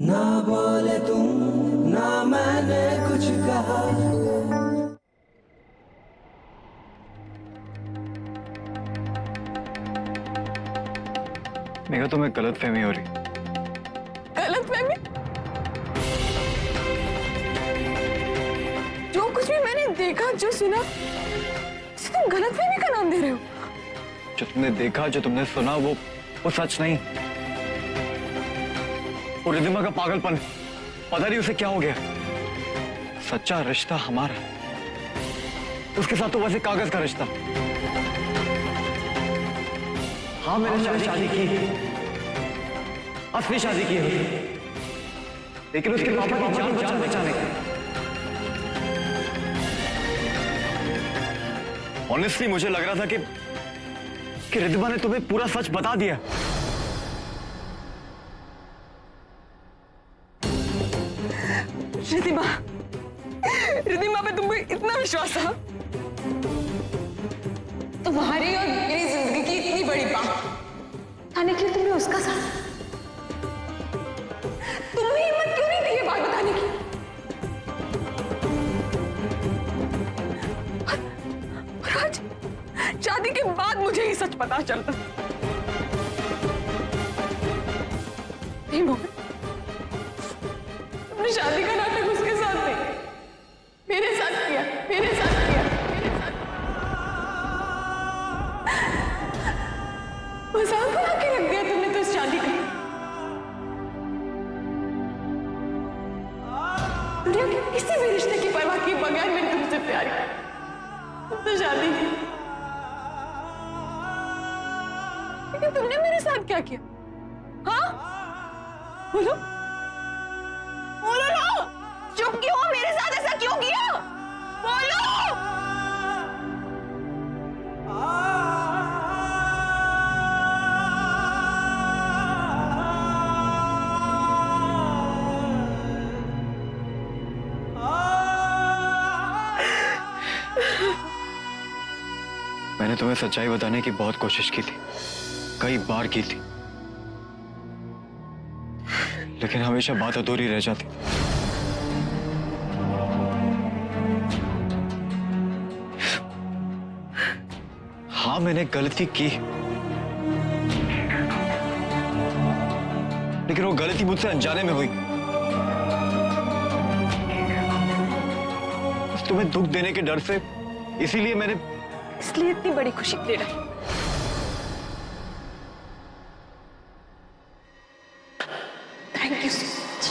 ना बोले तुम, ना मैंने कुछ कहा। मेरा तुम्हें गलतफहमी हो रही। गलतफहमी? जो कुछ भी मैंने देखा, जो सुना, उसे तुम गलतफहमी का नाम दे रहे हो? जो तुमने देखा, जो तुमने सुना, वो सच नहीं। वो रिद्धिमा का पागलपन, पता नहीं उसे क्या हो गया। सच्चा रिश्ता हमारा, उसके साथ तो बस एक कागज का रिश्ता। हाँ, मैंने शादी की, असली शादी की है, लेकिन उसके पापा की जान बचाने की। ऑनेस्टली मुझे लग रहा था कि रिद्धिमा ने तुम्हें पूरा सच बता दिया। रिद्धिमा पे तुमको इतना विश्वास था? तुम्हारी और मेरी जिंदगी की इतनी बड़ी बात आने के लिए तुमने उसका साथ, तुमने हिम्मत क्यों नहीं दी ये बात बताने की? और आज शादी के बाद मुझे ही सच पता चलता। नहीं मोहन, तुमने शादी का नाटक उसके साथ नहीं, मेरे साथ किया, मेरे साथ किया, मेरे साथ। मजाक बना के रख दिया तुमने तो इस शादी का। दुनिया के किसी भी रिश्ते की परवाह किए बगैर मैंने तुमसे प्यार किया, तुमसे शादी की। लेकिन तुमने मेरे साथ क्या किया? हाँ, बोलो बोलो ना, चुप क्यों हो? मेरे साथ ऐसा क्यों किया? बोलो। मैंने तुम्हें सच्चाई बताने की बहुत कोशिश की थी, कई बार की थी, लेकिन हमेशा बात अधूरी रह जाती। हाँ, मैंने गलती की, लेकिन वो गलती मुझसे अनजाने में हुई। तुम्हें दुख देने के डर से, इसीलिए मैंने, इसलिए इतनी बड़ी खुशी ले रहा है। Thank you so much.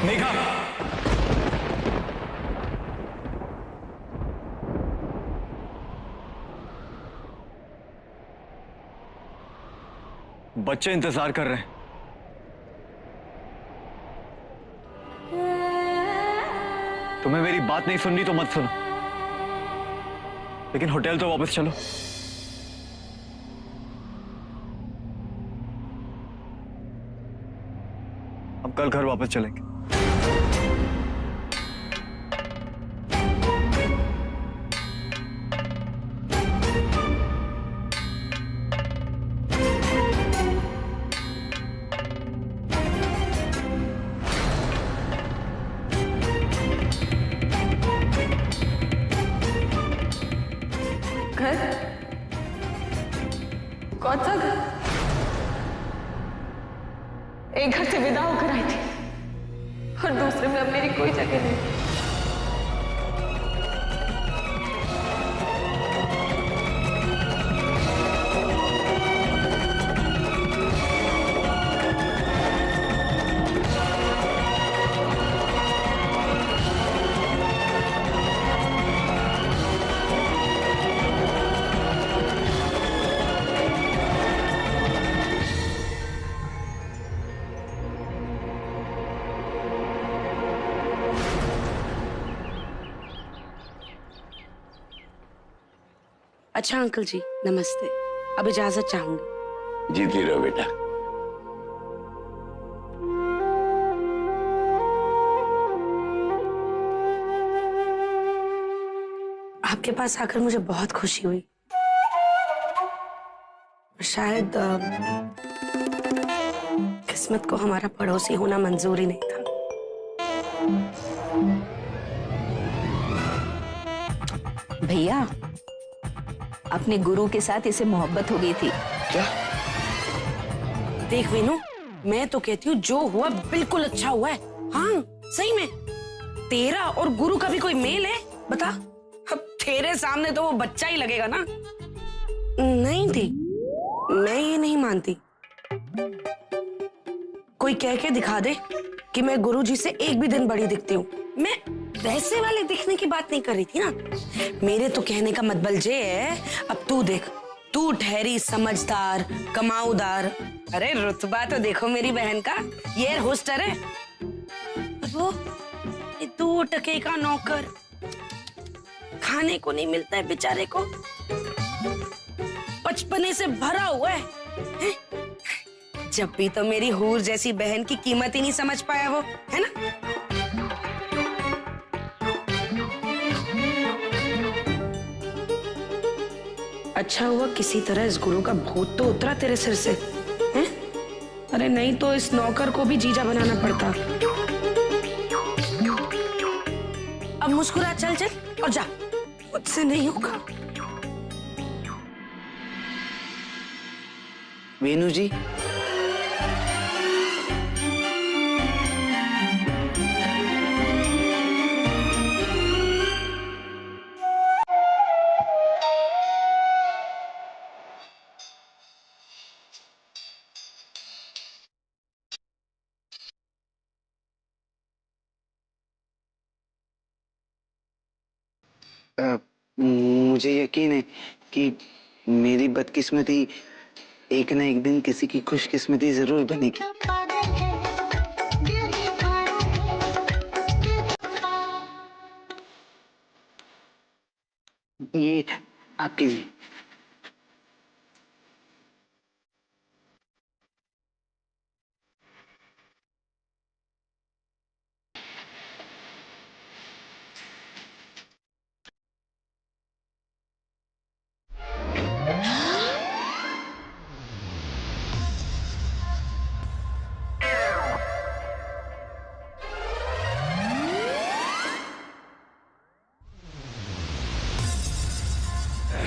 Megha, बच्चे इंतजार कर रहे हैं। तुम्हें मेरी बात नहीं सुननी तो मत सुनो, लेकिन होटल तो वापस चलो। अब कल घर वापस चलेंगे। घर? कौन सा घर? एक घर से विदा होकर आई थी और दूसरे में अब मेरी कोई जगह नहीं। अच्छा अंकल जी, नमस्ते। अब इजाजत चाहूंगी। जीती रहो बेटा। आपके पास आकर मुझे बहुत खुशी हुई। शायद किस्मत को हमारा पड़ोसी होना मंजूर ही नहीं था। भैया, अपने गुरु के साथ इसे मोहब्बत हो गई थी। क्या? देख वीनू, मैं तो कहती हूँ जो हुआ बिल्कुल अच्छा हुआ है। हाँ सही में, तेरा और गुरु का भी कोई मेल है बता? अब तेरे सामने तो वो बच्चा ही लगेगा ना। नहीं थी, मैं ये नहीं मानती। कोई कह के दिखा दे कि मैं गुरुजी से एक भी दिन बड़ी दिखती हूँ। मैं वैसे वाले दिखने की बात नहीं कर रही थी ना। मेरे तो कहने का मतलब ये है, अब तू देख, तू ठहरी समझदार कमाऊदार। अरे रुतबा तो देखो मेरी बहन का, ये होस्टर है। वो 2 टके का नौकर, खाने को नहीं मिलता है बेचारे को, बचपने से भरा हुआ है। जब भी तो मेरी हूर जैसी बहन की कीमत ही नहीं समझ पाया वो, है ना? अच्छा हुआ किसी तरह इस गुरु का भूत तो उतरा तेरे सिर से, हैं? अरे नहीं तो इस नौकर को भी जीजा बनाना पड़ता। अब मुस्कुरा, चल चल और जा, मुझसे नहीं होगा। वेणु जी, मुझे यकीन है कि मेरी बदकिस्मती एक ना एक दिन किसी की खुशकिस्मती जरूर बनेगी। ये आपके लिए।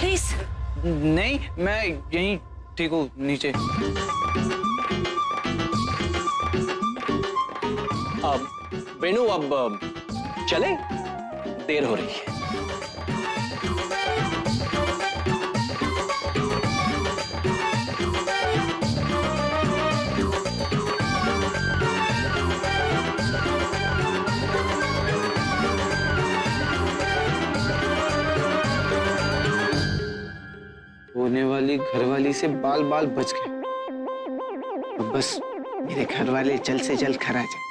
प्लीज। नहीं, मैं यहीं ठीक हूँ नीचे। अब वेणु, अब चले, देर हो रही है। होने वाली घरवाली से बाल बाल बच गए। अब बस मेरे घर वाले जल्द से जल्द घर आ जाए।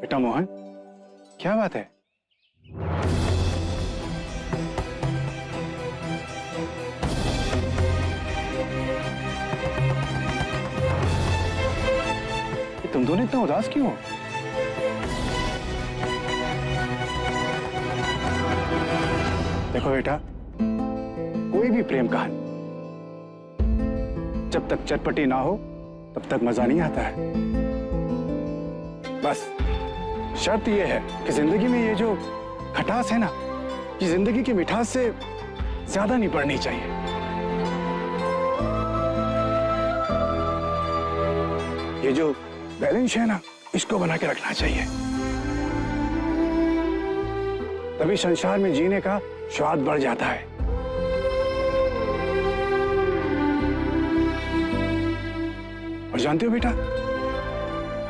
बेटा मोहन, क्या बात है? तुम दोनों इतना उदास क्यों हो? देखो बेटा, कोई भी प्रेम कहानी जब तक चटपटी ना हो तब तक मजा नहीं आता है। बस शर्त यह है कि जिंदगी में ये जो खटास है ना, ये जिंदगी की मिठास से ज्यादा नहीं बढ़नी चाहिए। ये जो बैलेंस है ना, इसको बना के रखना चाहिए, तभी संसार में जीने का स्वाद बढ़ जाता है। और जानते हो बेटा,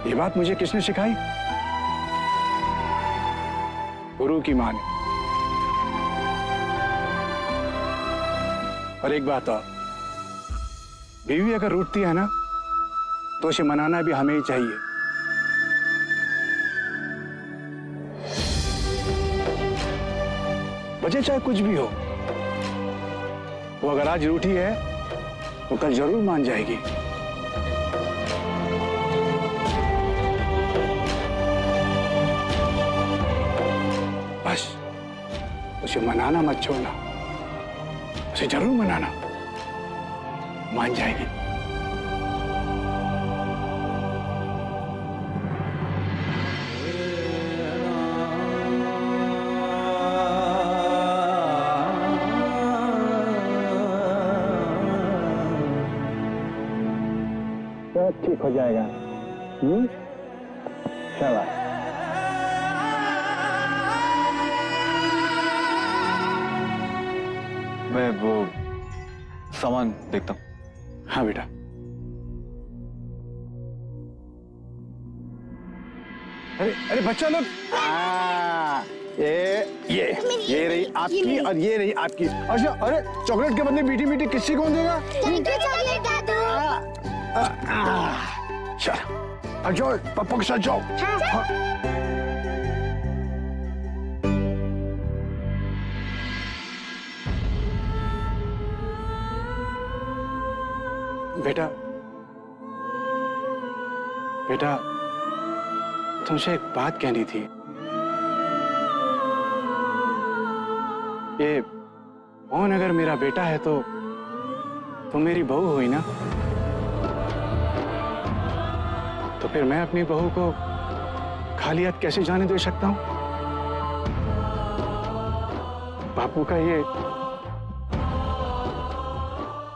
ये बात मुझे किसने सिखाई? गुरु की मां ने। और एक बात और, बीवी अगर रूठती है ना, तो उसे मनाना भी हमें ही चाहिए। वजह चाहे कुछ भी हो, वो अगर आज रूठी है तो कल जरूर मान जाएगी। बस उसे मनाना मत छोड़ना, उसे जरूर मनाना, मान जाएगी। सब ठीक हो जाएगा। शाबाश। मैं वो सामान देखता हूँ। हाँ बेटा। अरे अरे बच्चा लोग, ये रही आपकी और ये रही आपकी। अच्छा, अरे चॉकलेट के बदले मीठी मीठी किसी कौन देगा? चॉकलेट दादू। चल अब जाओ, पापा के साथ जाओ। हाँ। बेटा बेटा तुमसे एक बात कहनी थी। ये मोहन अगर मेरा बेटा है तो मेरी बहू हुई ना। तो फिर मैं अपनी बहू को खाली हाथ कैसे जाने दे सकता हूं? बापू का ये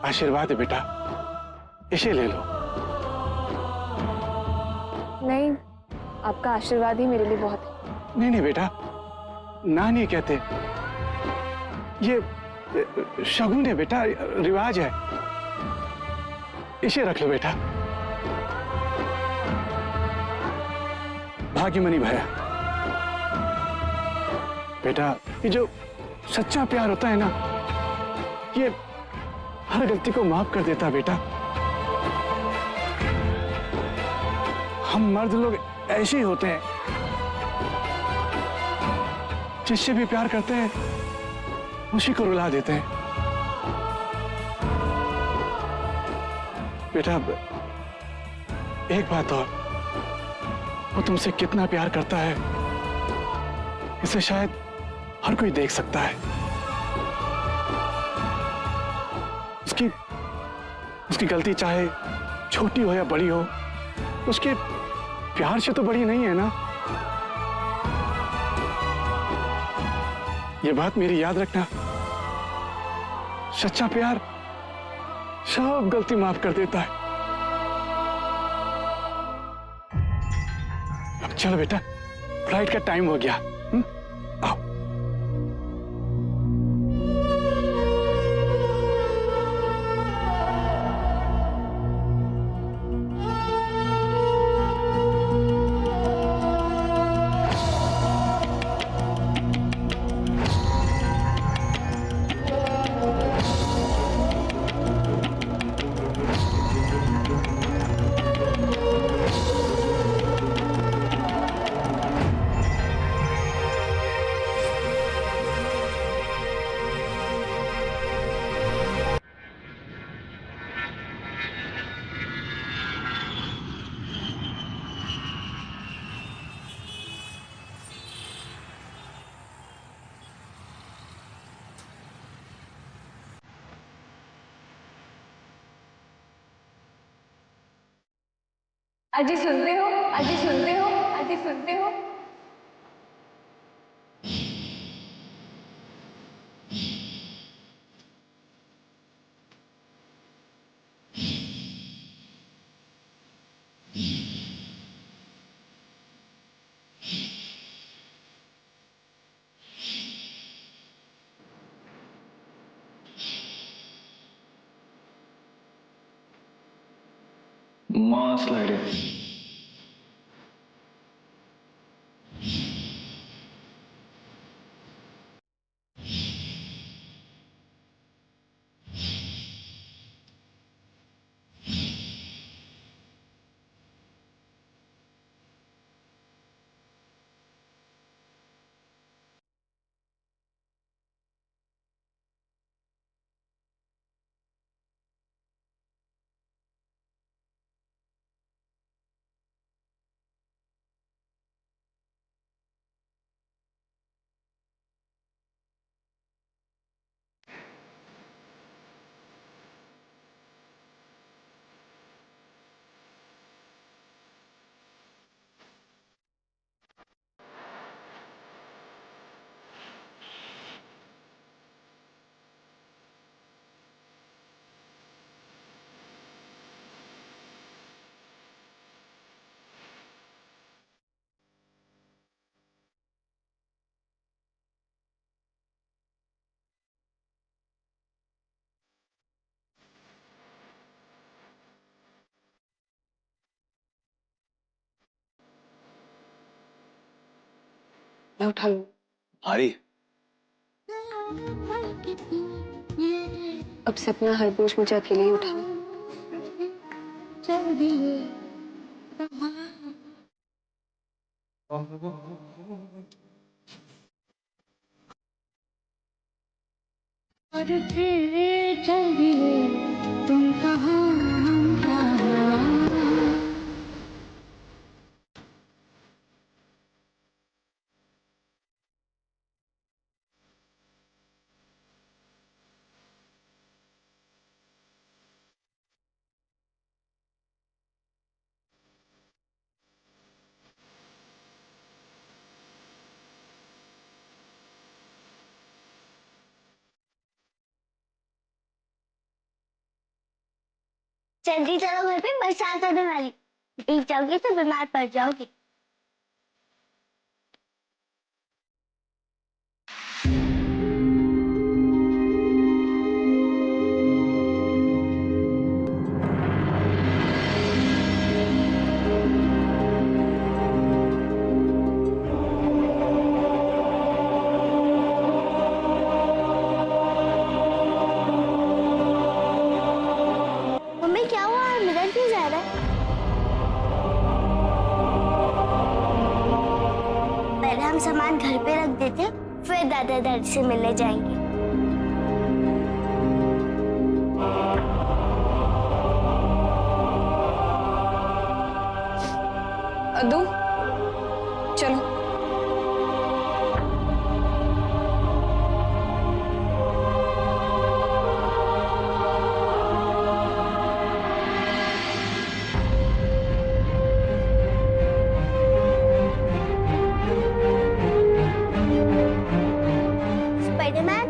आशीर्वाद है बेटा, इसे ले लो। नहीं, आपका आशीर्वाद ही मेरे लिए बहुत है। नहीं नहीं बेटा, ना नहीं कहते, ये शगुन है बेटा, रिवाज है, इसे रख लो बेटा। भाग्यमनी भया बेटा, ये जो सच्चा प्यार होता है ना, ये हर गलती को माफ कर देता बेटा। हम मर्द लोग ऐसे ही होते हैं, जिससे भी प्यार करते हैं उसी को रुला देते हैं। बेटा एक बात और, वो तुमसे कितना प्यार करता है इसे शायद हर कोई देख सकता है। उसकी गलती चाहे छोटी हो या बड़ी हो, उसके प्यार से तो बड़ी नहीं है ना। ये बात मेरी याद रखना, सच्चा प्यार सब गलती माफ कर देता है। अब चलो बेटा, फ्लाइट का टाइम हो गया। आओ। अजी सुनते हो, अजी सुनते हो, अजी सुनते हो। मास लाइट मैं उठा लूँ। भारी। अब से अपना हर बोझ मुझे अकेले ही उठाना। तुम कहाँ हम कहाँ। जल्दी चलो घर पे, बरसात होने वाली। भीग जाओगी तो बीमार पड़ जाओगी। मम्मी क्या हुआ, मिरर क्यों जा रहा है? पहले हम सामान घर पे रख देते, फिर दादा दादी से मिलने जाएंगे। अद्दू, चलो। स्पाइडरमैन,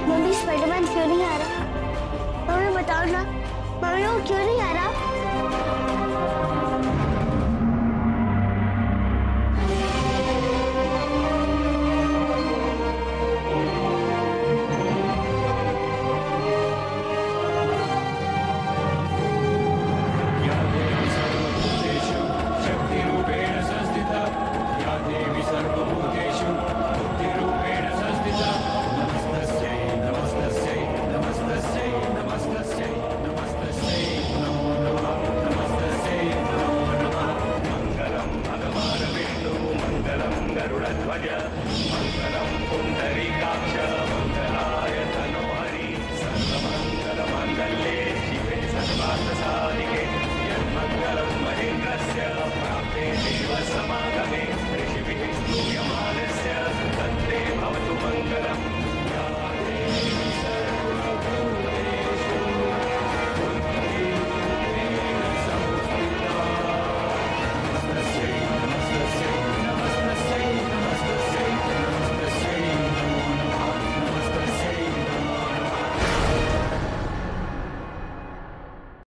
मम्मी स्पाइडरमैन क्यों नहीं आ रहा? मम्मी बताओ ना, मम्मी वो क्यों नहीं आ